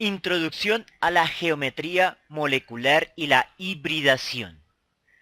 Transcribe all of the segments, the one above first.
Introducción a la geometría molecular y la hibridación,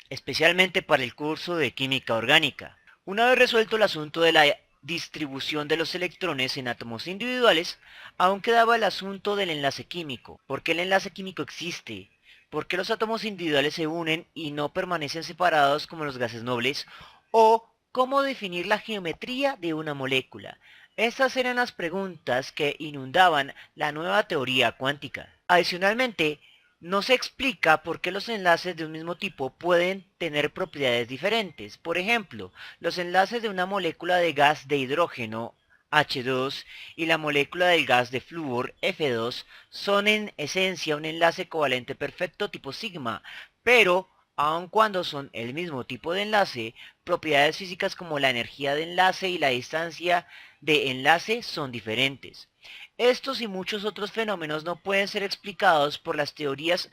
especialmente para el curso de química orgánica. Una vez resuelto el asunto de la distribución de los electrones en átomos individuales, aún quedaba el asunto del enlace químico. ¿Por qué el enlace químico existe? ¿Por qué los átomos individuales se unen y no permanecen separados como los gases nobles? ¿O cómo definir la geometría de una molécula? Estas eran las preguntas que inundaban la nueva teoría cuántica. Adicionalmente, no se explica por qué los enlaces de un mismo tipo pueden tener propiedades diferentes. Por ejemplo, los enlaces de una molécula de gas de hidrógeno H2 y la molécula del gas de flúor F2 son en esencia un enlace covalente perfecto tipo sigma, pero aun cuando son el mismo tipo de enlace, propiedades físicas como la energía de enlace y la distancia de enlace son diferentes. Estos y muchos otros fenómenos no pueden ser explicados por las teorías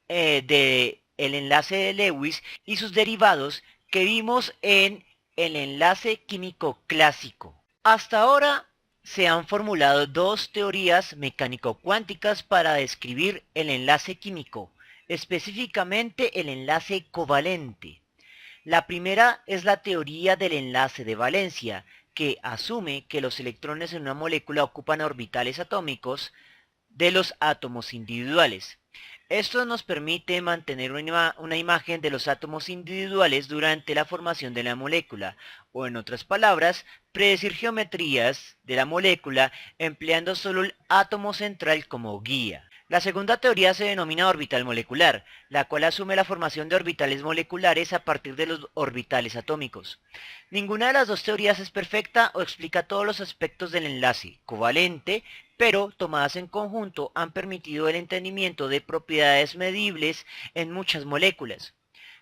del enlace de Lewis y sus derivados que vimos en el enlace químico clásico. Hasta ahora se han formulado dos teorías mecánico-cuánticas para describir el enlace químico, específicamente el enlace covalente. La primera es la teoría del enlace de valencia, que asume que los electrones en una molécula ocupan orbitales atómicos de los átomos individuales. Esto nos permite mantener una imagen de los átomos individuales durante la formación de la molécula, o en otras palabras, predecir geometrías de la molécula empleando solo el átomo central como guía. La segunda teoría se denomina orbital molecular, la cual asume la formación de orbitales moleculares a partir de los orbitales atómicos. Ninguna de las dos teorías es perfecta o explica todos los aspectos del enlace covalente, pero tomadas en conjunto han permitido el entendimiento de propiedades medibles en muchas moléculas.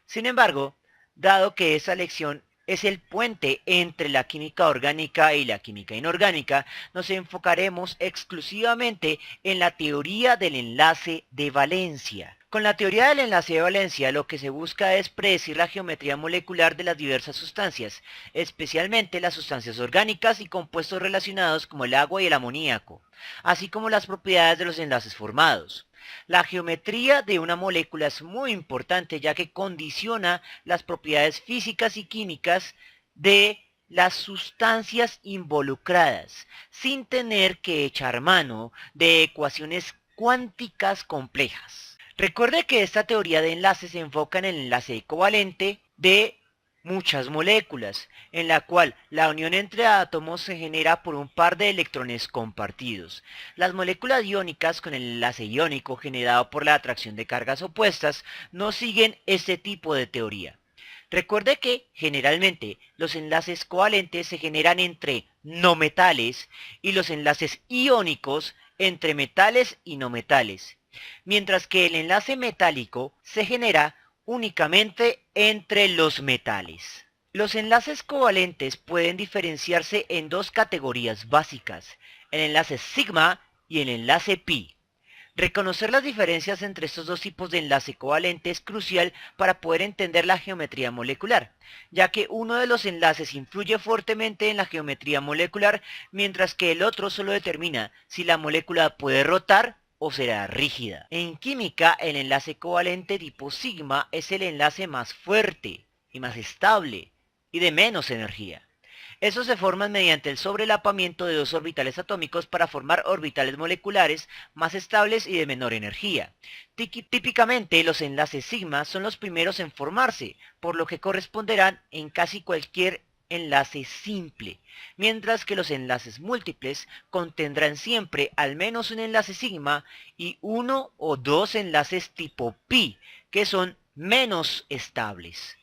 Sin embargo, dado que esa lección es el puente entre la química orgánica y la química inorgánica, nos enfocaremos exclusivamente en la teoría del enlace de valencia. Con la teoría del enlace de valencia lo que se busca es predecir la geometría molecular de las diversas sustancias, especialmente las sustancias orgánicas y compuestos relacionados como el agua y el amoníaco, así como las propiedades de los enlaces formados. La geometría de una molécula es muy importante ya que condiciona las propiedades físicas y químicas de las sustancias involucradas, sin tener que echar mano de ecuaciones cuánticas complejas. Recuerde que esta teoría de enlaces se enfoca en el enlace covalente de muchas moléculas, en la cual la unión entre átomos se genera por un par de electrones compartidos. Las moléculas iónicas con el enlace iónico generado por la atracción de cargas opuestas no siguen este tipo de teoría. Recuerde que generalmente los enlaces covalentes se generan entre no metales y los enlaces iónicos entre metales y no metales, mientras que el enlace metálico se genera únicamente entre los metales. Los enlaces covalentes pueden diferenciarse en dos categorías básicas, el enlace sigma y el enlace pi. Reconocer las diferencias entre estos dos tipos de enlace covalente es crucial para poder entender la geometría molecular, ya que uno de los enlaces influye fuertemente en la geometría molecular, mientras que el otro solo determina si la molécula puede rotar o será rígida. En química, el enlace covalente tipo sigma es el enlace más fuerte y más estable y de menos energía. Estos se forman mediante el sobrelapamiento de dos orbitales atómicos para formar orbitales moleculares más estables y de menor energía. Típicamente los enlaces sigma son los primeros en formarse, por lo que corresponderán en casi cualquier enlace simple, mientras que los enlaces múltiples contendrán siempre al menos un enlace sigma y uno o dos enlaces tipo pi, que son menos estables.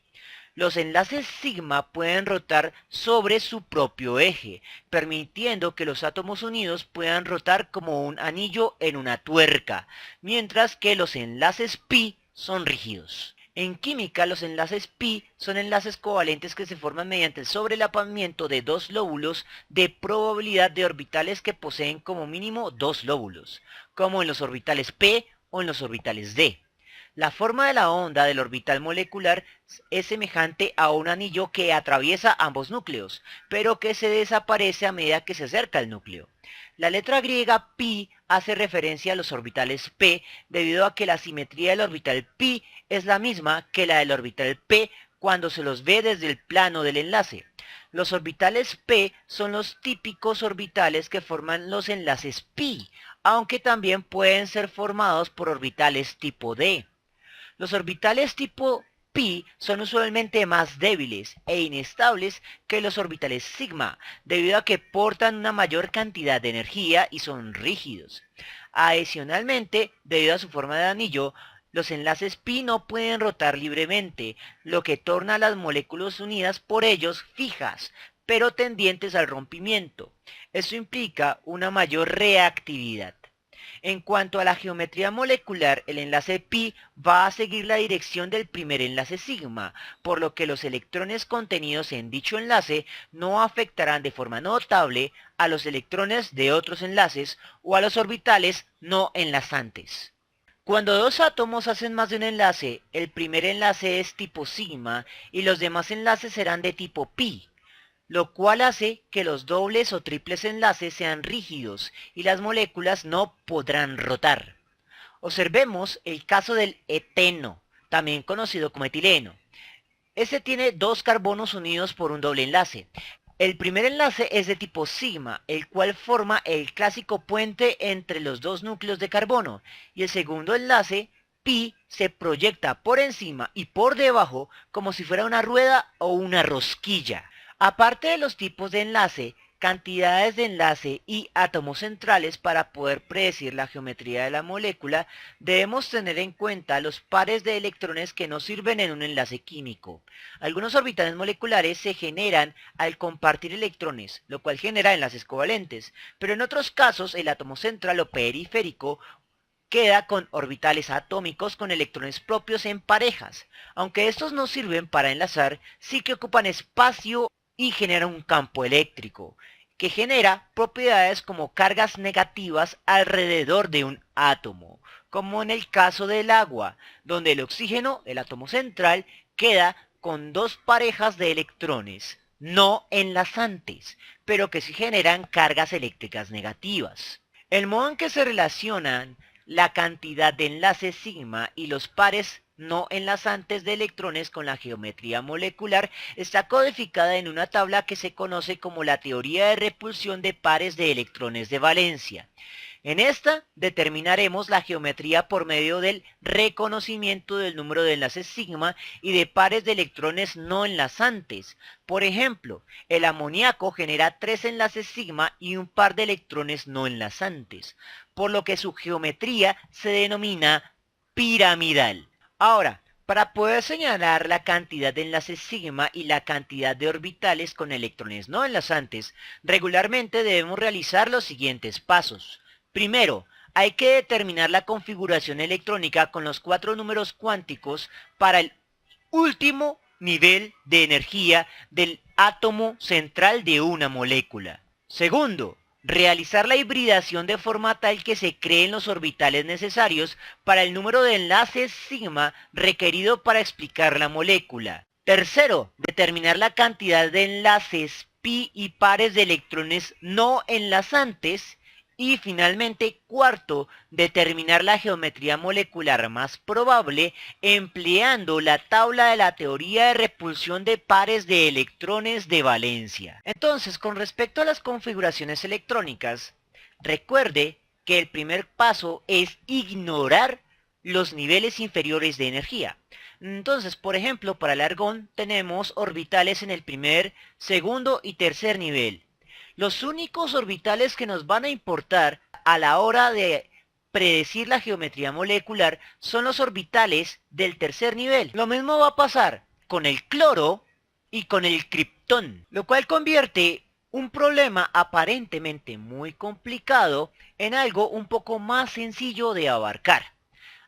Los enlaces sigma pueden rotar sobre su propio eje, permitiendo que los átomos unidos puedan rotar como un anillo en una tuerca, mientras que los enlaces pi son rígidos. En química, los enlaces pi son enlaces covalentes que se forman mediante el sobrelapamiento de dos lóbulos de probabilidad de orbitales que poseen como mínimo dos lóbulos, como en los orbitales p o en los orbitales d. La forma de la onda del orbital molecular es semejante a un anillo que atraviesa ambos núcleos, pero que se desaparece a medida que se acerca al núcleo. La letra griega pi hace referencia a los orbitales p debido a que la simetría del orbital pi es la misma que la del orbital p cuando se los ve desde el plano del enlace. Los orbitales p son los típicos orbitales que forman los enlaces pi, aunque también pueden ser formados por orbitales tipo d. Los orbitales tipo pi son usualmente más débiles e inestables que los orbitales sigma, debido a que portan una mayor cantidad de energía y son rígidos. Adicionalmente, debido a su forma de anillo, los enlaces pi no pueden rotar libremente, lo que torna a las moléculas unidas por ellos fijas, pero tendientes al rompimiento. Esto implica una mayor reactividad. En cuanto a la geometría molecular, el enlace pi va a seguir la dirección del primer enlace sigma, por lo que los electrones contenidos en dicho enlace no afectarán de forma notable a los electrones de otros enlaces o a los orbitales no enlazantes. Cuando dos átomos hacen más de un enlace, el primer enlace es tipo sigma y los demás enlaces serán de tipo pi, lo cual hace que los dobles o triples enlaces sean rígidos y las moléculas no podrán rotar. Observemos el caso del eteno, también conocido como etileno. Este tiene dos carbonos unidos por un doble enlace. El primer enlace es de tipo sigma, el cual forma el clásico puente entre los dos núcleos de carbono, y el segundo enlace, pi, se proyecta por encima y por debajo como si fuera una rueda o una rosquilla. Aparte de los tipos de enlace, cantidades de enlace y átomos centrales para poder predecir la geometría de la molécula, debemos tener en cuenta los pares de electrones que nos sirven en un enlace químico. Algunos orbitales moleculares se generan al compartir electrones, lo cual genera enlaces covalentes, pero en otros casos el átomo central o periférico queda con orbitales atómicos con electrones propios en parejas. Aunque estos no sirven para enlazar, sí que ocupan espacio y generan un campo eléctrico, que genera propiedades como cargas negativas alrededor de un átomo, como en el caso del agua, donde el oxígeno, el átomo central, queda con dos parejas de electrones, no enlazantes, pero que sí generan cargas eléctricas negativas. El modo en que se relacionan la cantidad de enlaces sigma y los pares no enlazantes de electrones con la geometría molecular está codificada en una tabla que se conoce como la teoría de repulsión de pares de electrones de valencia. En esta determinaremos la geometría por medio del reconocimiento del número de enlaces sigma y de pares de electrones no enlazantes. Por ejemplo, el amoníaco genera 3 enlaces sigma y un par de electrones no enlazantes, por lo que su geometría se denomina piramidal. Ahora, para poder señalar la cantidad de enlaces sigma y la cantidad de orbitales con electrones no enlazantes, regularmente debemos realizar los siguientes pasos. Primero, hay que determinar la configuración electrónica con los 4 números cuánticos para el último nivel de energía del átomo central de una molécula. Segundo, realizar la hibridación de forma tal que se creen los orbitales necesarios para el número de enlaces sigma requerido para explicar la molécula. Tercero, determinar la cantidad de enlaces pi y pares de electrones no enlazantes. Y finalmente, cuarto, determinar la geometría molecular más probable empleando la tabla de la teoría de repulsión de pares de electrones de valencia. Entonces, con respecto a las configuraciones electrónicas, recuerde que el primer paso es ignorar los niveles inferiores de energía. Entonces, por ejemplo, para el argón tenemos orbitales en el primer, segundo y tercer nivel. Los únicos orbitales que nos van a importar a la hora de predecir la geometría molecular son los orbitales del tercer nivel. Lo mismo va a pasar con el cloro y con el criptón, lo cual convierte un problema aparentemente muy complicado en algo un poco más sencillo de abarcar.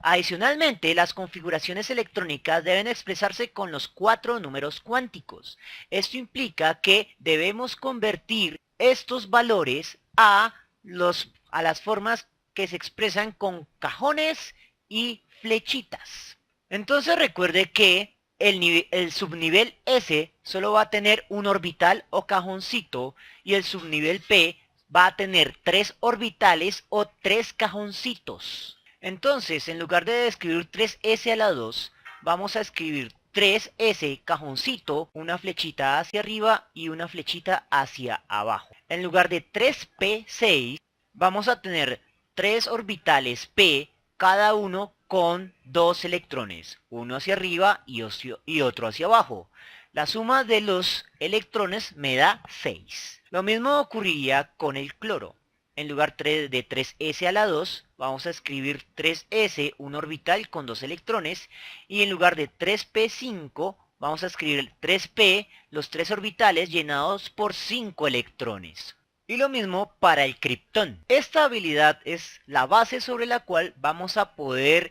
Adicionalmente, las configuraciones electrónicas deben expresarse con los 4 números cuánticos. Esto implica que debemos convertir estos valores a las formas que se expresan con cajones y flechitas. Entonces recuerde que el subnivel S solo va a tener un orbital o cajoncito y el subnivel P va a tener 3 orbitales o 3 cajoncitos. Entonces, en lugar de escribir 3s a la 2, vamos a escribir 3s cajoncito, una flechita hacia arriba y una flechita hacia abajo. En lugar de 3p6, vamos a tener 3 orbitales p, cada uno con 2 electrones, uno hacia arriba y otro hacia abajo. La suma de los electrones me da 6. Lo mismo ocurriría con el cloro. En lugar de 3s a la 2, vamos a escribir 3s, un orbital con 2 electrones, y en lugar de 3p5, vamos a escribir 3p, los 3 orbitales llenados por 5 electrones. Y lo mismo para el criptón. Esta habilidad es la base sobre la cual vamos a poder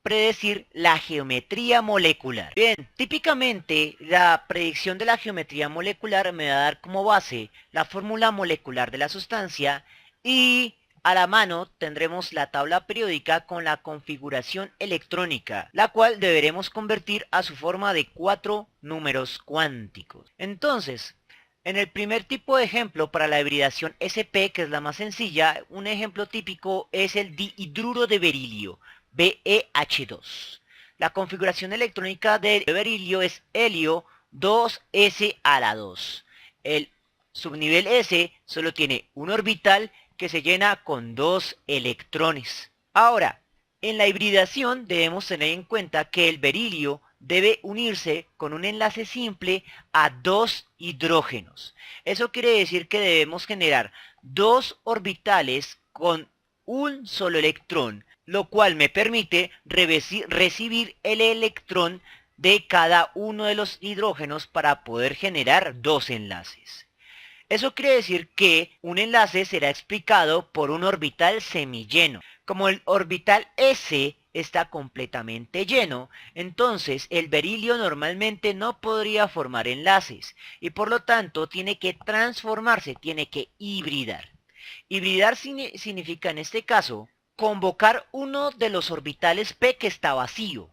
predecir la geometría molecular. Bien, típicamente la predicción de la geometría molecular me va a dar como base la fórmula molecular de la sustancia y a la mano tendremos la tabla periódica con la configuración electrónica, la cual deberemos convertir a su forma de 4 números cuánticos. Entonces, en el primer tipo de ejemplo para la hibridación sp, que es la más sencilla, un ejemplo típico es el dihidruro de berilio, BeH2. La configuración electrónica de berilio es helio 2s a la 2. El subnivel S solo tiene un orbital que se llena con 2 electrones. Ahora, en la hibridación debemos tener en cuenta que el berilio debe unirse con un enlace simple a 2 hidrógenos. Eso quiere decir que debemos generar 2 orbitales con un solo electrón, lo cual me permite recibir el electrón de cada uno de los hidrógenos para poder generar 2 enlaces. Eso quiere decir que un enlace será explicado por un orbital semilleno. Como el orbital S está completamente lleno, entonces el berilio normalmente no podría formar enlaces y por lo tanto tiene que transformarse, tiene que hibridar. Hibridar significa en este caso convocar uno de los orbitales p que está vacío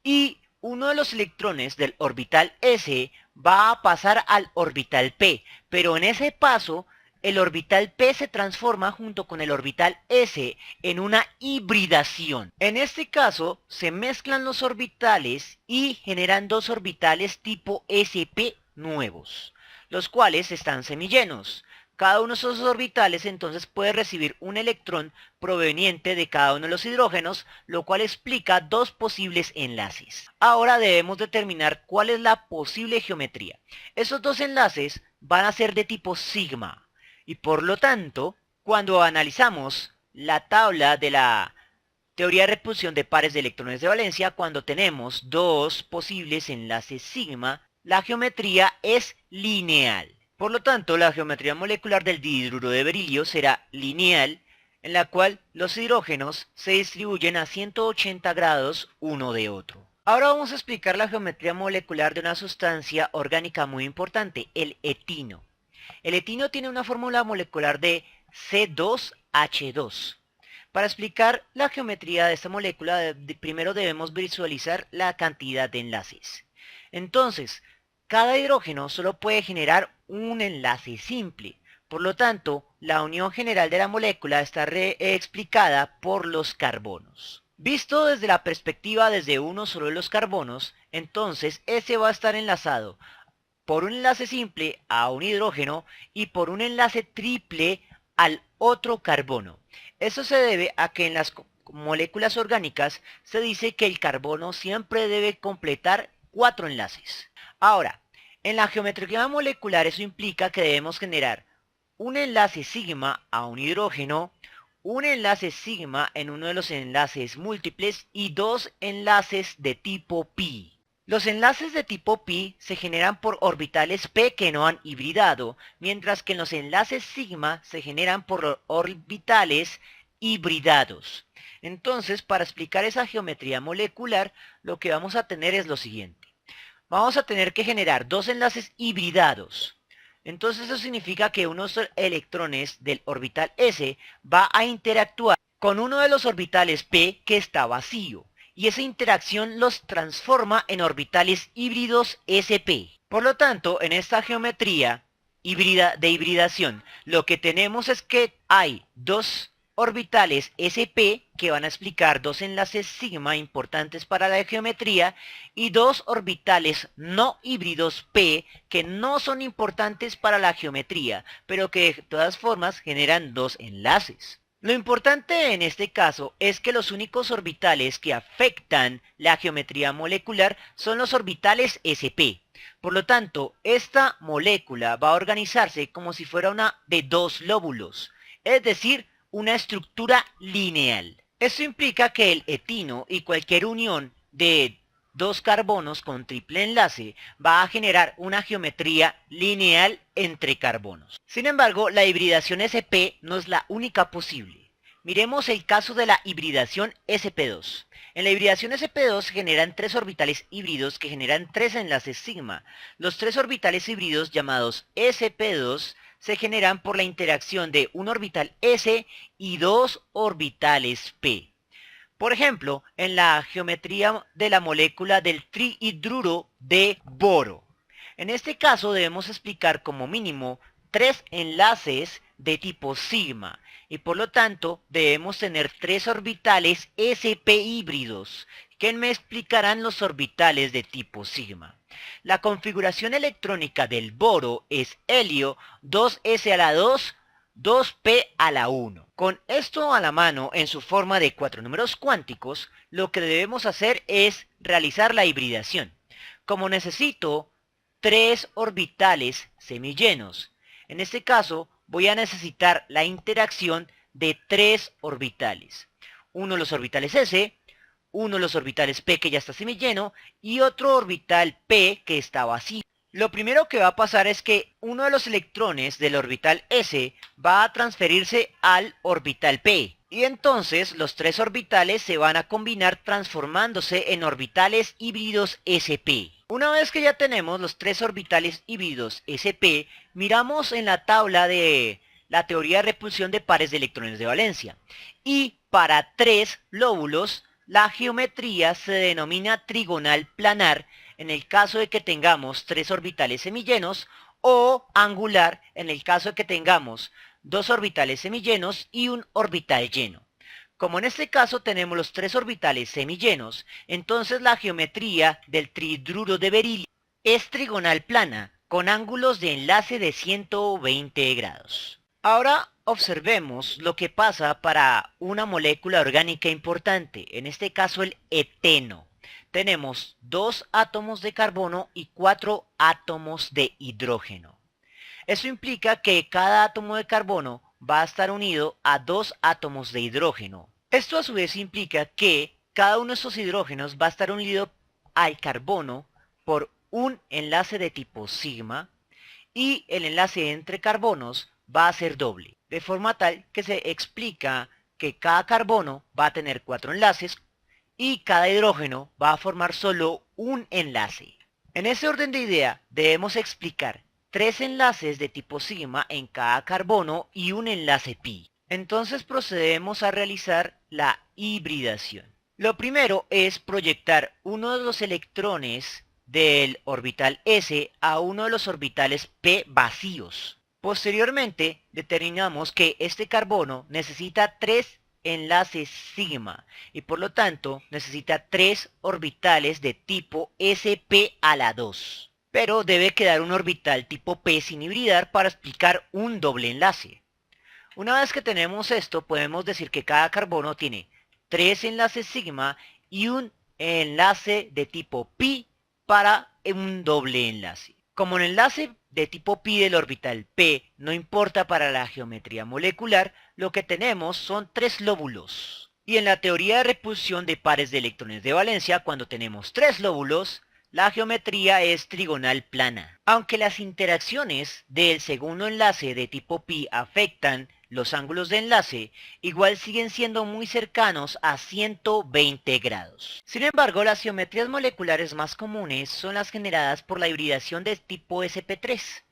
y uno de los electrones del orbital s va a pasar al orbital p, pero en ese paso el orbital p se transforma junto con el orbital s en una hibridación. En este caso se mezclan los orbitales y generan 2 orbitales tipo sp nuevos, los cuales están semillenos. Cada uno de esos orbitales entonces puede recibir un electrón proveniente de cada uno de los hidrógenos, lo cual explica 2 posibles enlaces. Ahora debemos determinar cuál es la posible geometría. Esos 2 enlaces van a ser de tipo sigma y por lo tanto, cuando analizamos la tabla de la teoría de repulsión de pares de electrones de valencia, cuando tenemos 2 posibles enlaces sigma, la geometría es lineal. Por lo tanto, la geometría molecular del dihidruro de berilio será lineal, en la cual los hidrógenos se distribuyen a 180 grados uno de otro. Ahora vamos a explicar la geometría molecular de una sustancia orgánica muy importante, el etino. El etino tiene una fórmula molecular de C2H2. Para explicar la geometría de esta molécula, primero debemos visualizar la cantidad de enlaces. Entonces, cada hidrógeno solo puede generar un enlace simple. Por lo tanto, la unión general de la molécula está explicada por los carbonos. Visto desde la perspectiva desde uno solo de los carbonos, entonces ese va a estar enlazado por un enlace simple a un hidrógeno y por un enlace triple al otro carbono. Eso se debe a que en las moléculas orgánicas se dice que el carbono siempre debe completar 4 enlaces. Ahora, en la geometría molecular eso implica que debemos generar un enlace sigma a un hidrógeno, un enlace sigma en uno de los enlaces múltiples y 2 enlaces de tipo pi. Los enlaces de tipo pi se generan por orbitales p que no han hibridado, mientras que los enlaces sigma se generan por orbitales hibridados. Entonces, para explicar esa geometría molecular, lo que vamos a tener es lo siguiente. Vamos a tener que generar 2 enlaces hibridados. Entonces eso significa que unos electrones del orbital s va a interactuar con uno de los orbitales p que está vacío. Y esa interacción los transforma en orbitales híbridos sp. Por lo tanto, en esta geometría, de hibridación, lo que tenemos es que hay dos orbitales sp que van a explicar dos enlaces sigma importantes para la geometría y dos orbitales no híbridos p que no son importantes para la geometría, pero que de todas formas generan dos enlaces. Lo importante en este caso es que los únicos orbitales que afectan la geometría molecular son los orbitales sp. Por lo tanto, esta molécula va a organizarse como si fuera una de dos lóbulos, es decir, una estructura lineal. Esto implica que el etino y cualquier unión de dos carbonos con triple enlace va a generar una geometría lineal entre carbonos. Sin embargo, la hibridación sp no es la única posible. Miremos el caso de la hibridación sp2. En la hibridación sp2 se generan tres orbitales híbridos que generan tres enlaces sigma. Los tres orbitales híbridos llamados sp2 se generan por la interacción de un orbital s y dos orbitales p. Por ejemplo, en la geometría de la molécula del trihidruro de boro. En este caso debemos explicar como mínimo tres enlaces de tipo sigma y por lo tanto debemos tener tres orbitales sp híbridos que me explicarán los orbitales de tipo sigma. La configuración electrónica del boro es helio 2s a la 2, 2p a la 1. Con esto a la mano en su forma de cuatro números cuánticos, lo que debemos hacer es realizar la hibridación. Como necesito tres orbitales semillenos, en este caso voy a necesitar la interacción de tres orbitales. Uno de los orbitales s, uno de los orbitales p que ya está semilleno y otro orbital p que está vacío. Lo primero que va a pasar es que uno de los electrones del orbital s va a transferirse al orbital p. Y entonces los tres orbitales se van a combinar transformándose en orbitales híbridos sp. Una vez que ya tenemos los tres orbitales híbridos sp, miramos en la tabla de la teoría de repulsión de pares de electrones de valencia. Y para tres lóbulos, la geometría se denomina trigonal planar en el caso de que tengamos tres orbitales semillenos o angular en el caso de que tengamos dos orbitales semillenos y un orbital lleno. Como en este caso tenemos los tres orbitales semillenos, entonces la geometría del trihidruro de berilio es trigonal plana con ángulos de enlace de 120 grados. Ahora observemos lo que pasa para una molécula orgánica importante, en este caso el eteno. Tenemos 2 átomos de carbono y 4 átomos de hidrógeno. Eso implica que cada átomo de carbono va a estar unido a 2 átomos de hidrógeno. Esto a su vez implica que cada uno de estos hidrógenos va a estar unido al carbono por un enlace de tipo sigma y el enlace entre carbonos va a ser doble, de forma tal que se explica que cada carbono va a tener 4 enlaces y cada hidrógeno va a formar solo un enlace. En ese orden de idea debemos explicar 3 enlaces de tipo sigma en cada carbono y un enlace pi. Entonces procedemos a realizar la hibridación. Lo primero es proyectar uno de los electrones del orbital s a uno de los orbitales p vacíos. Posteriormente determinamos que este carbono necesita 3 enlaces sigma y por lo tanto necesita 3 orbitales de tipo sp a la 2. Pero debe quedar un orbital tipo p sin hibridar para explicar un doble enlace. Una vez que tenemos esto, podemos decir que cada carbono tiene 3 enlaces sigma y un enlace de tipo pi para un doble enlace. Como el enlace de tipo pi del orbital p no importa para la geometría molecular, lo que tenemos son 3 lóbulos. Y en la teoría de repulsión de pares de electrones de valencia, cuando tenemos 3 lóbulos, la geometría es trigonal plana. Aunque las interacciones del segundo enlace de tipo pi afectan los ángulos de enlace, igual siguen siendo muy cercanos a 120 grados. Sin embargo, las geometrías moleculares más comunes son las generadas por la hibridación de tipo sp3.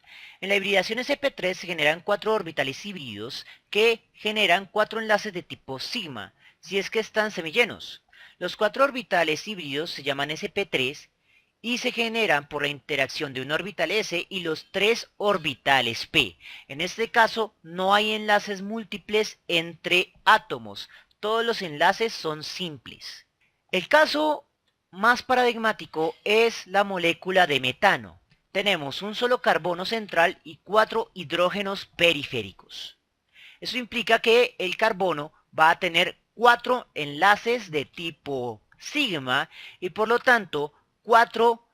En la hibridación sp3 se generan 4 orbitales híbridos que generan 4 enlaces de tipo sigma, si es que están semillenos. Los 4 orbitales híbridos se llaman sp3 y se generan por la interacción de un orbital s y los tres orbitales p. En este caso no hay enlaces múltiples entre átomos, todos los enlaces son simples. El caso más paradigmático es la molécula de metano. Tenemos un solo carbono central y 4 hidrógenos periféricos. Eso implica que el carbono va a tener 4 enlaces de tipo sigma y por lo tanto 4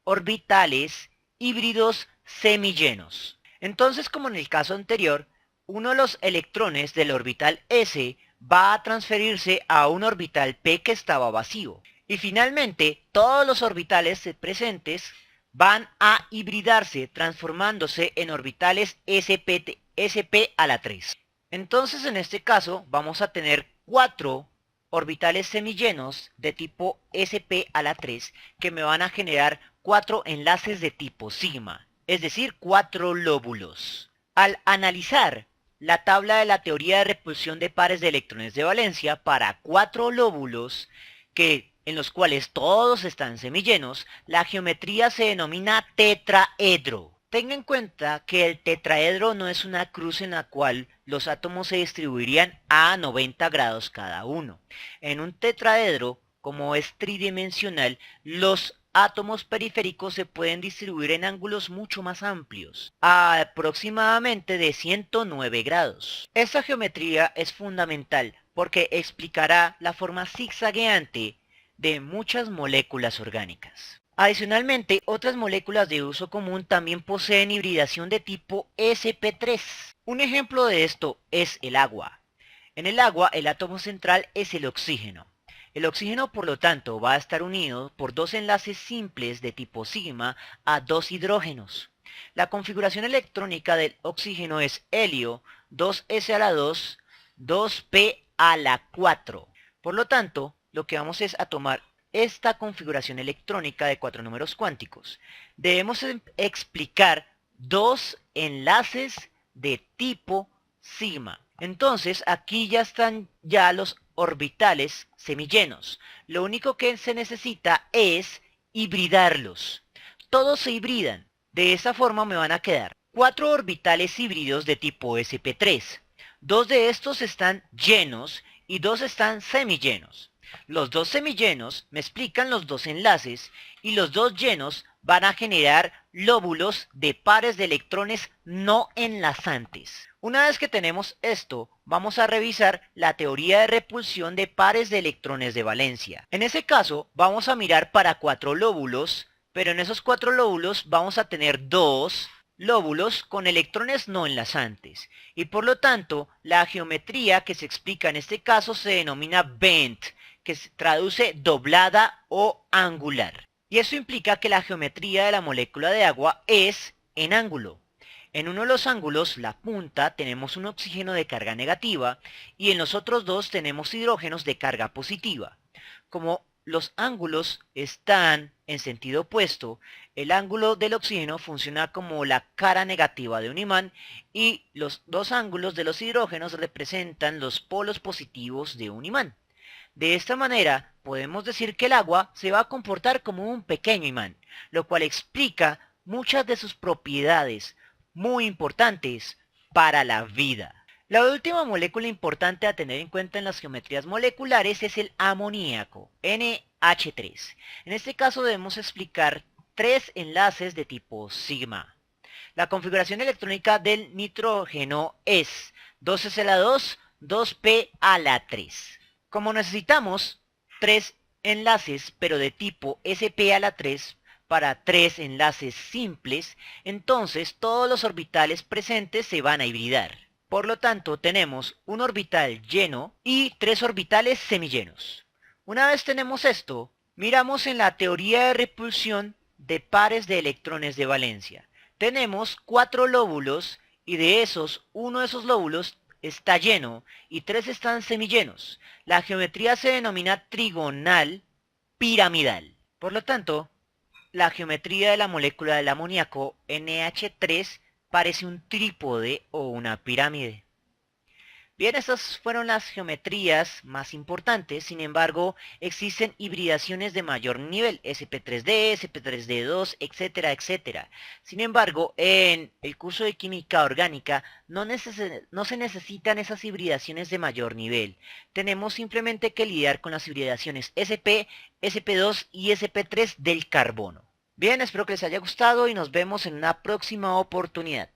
orbitales híbridos semillenos. Entonces, como en el caso anterior, uno de los electrones del orbital s va a transferirse a un orbital p que estaba vacío. Y finalmente, todos los orbitales presentes van a hibridarse transformándose en orbitales sp a la 3. Entonces en este caso vamos a tener 4 orbitales semillenos de tipo sp a la 3 que me van a generar 4 enlaces de tipo sigma, es decir, 4 lóbulos. Al analizar la tabla de la teoría de repulsión de pares de electrones de valencia para 4 lóbulos en los cuales todos están semillenos, la geometría se denomina tetraedro. Tenga en cuenta que el tetraedro no es una cruz en la cual los átomos se distribuirían a 90 grados cada uno. En un tetraedro, como es tridimensional, los átomos periféricos se pueden distribuir en ángulos mucho más amplios, a aproximadamente de 109 grados. Esta geometría es fundamental porque explicará la forma zigzagueante de muchas moléculas orgánicas. Adicionalmente, otras moléculas de uso común también poseen hibridación de tipo sp3. Un ejemplo de esto es el agua. En el agua, el átomo central es el oxígeno. El oxígeno, por lo tanto, va a estar unido por dos enlaces simples de tipo sigma a dos hidrógenos. La configuración electrónica del oxígeno es helio 2s a la 2, 2p a la 4. Por lo tanto, lo que vamos es a tomar esta configuración electrónica de 4 números cuánticos. Debemos explicar dos enlaces de tipo sigma. Entonces, aquí ya están los orbitales semillenos. Lo único que se necesita es hibridarlos. Todos se hibridan. De esta forma me van a quedar 4 orbitales híbridos de tipo sp3. 2 de estos están llenos y 2 están semillenos. Los 2 semillenos me explican los 2 enlaces y los 2 llenos van a generar lóbulos de pares de electrones no enlazantes. Una vez que tenemos esto, vamos a revisar la teoría de repulsión de pares de electrones de valencia. En ese caso, vamos a mirar para 4 lóbulos, pero en esos 4 lóbulos vamos a tener 2 lóbulos con electrones no enlazantes. Y por lo tanto, la geometría que se explica en este caso se denomina bent, que se traduce doblada o angular. Y eso implica que la geometría de la molécula de agua es en ángulo. En uno de los ángulos, la punta, tenemos un oxígeno de carga negativa y en los otros dos tenemos hidrógenos de carga positiva. Como los ángulos están en sentido opuesto, el ángulo del oxígeno funciona como la cara negativa de un imán y los dos ángulos de los hidrógenos representan los polos positivos de un imán. De esta manera, podemos decir que el agua se va a comportar como un pequeño imán, lo cual explica muchas de sus propiedades muy importantes para la vida. La última molécula importante a tener en cuenta en las geometrías moleculares es el amoníaco, NH3. En este caso debemos explicar 3 enlaces de tipo sigma. La configuración electrónica del nitrógeno es 2s a la 2, 2p a la 3. Como necesitamos 3 enlaces, pero de tipo sp a la 3, para 3 enlaces simples, entonces todos los orbitales presentes se van a hibridar. Por lo tanto, tenemos un orbital lleno y 3 orbitales semillenos. Una vez tenemos esto, miramos en la teoría de repulsión de pares de electrones de valencia. Tenemos 4 lóbulos y de esos, uno de esos lóbulos está lleno y 3 están semillenos. La geometría se denomina trigonal piramidal. Por lo tanto, la geometría de la molécula del amoníaco NH3 parece un trípode o una pirámide. Bien, estas fueron las geometrías más importantes, sin embargo, existen hibridaciones de mayor nivel, SP3D, SP3D2, etcétera, etcétera. Sin embargo, en el curso de química orgánica no se necesitan esas hibridaciones de mayor nivel. Tenemos simplemente que lidiar con las hibridaciones SP, SP2 y SP3 del carbono. Bien, espero que les haya gustado y nos vemos en una próxima oportunidad.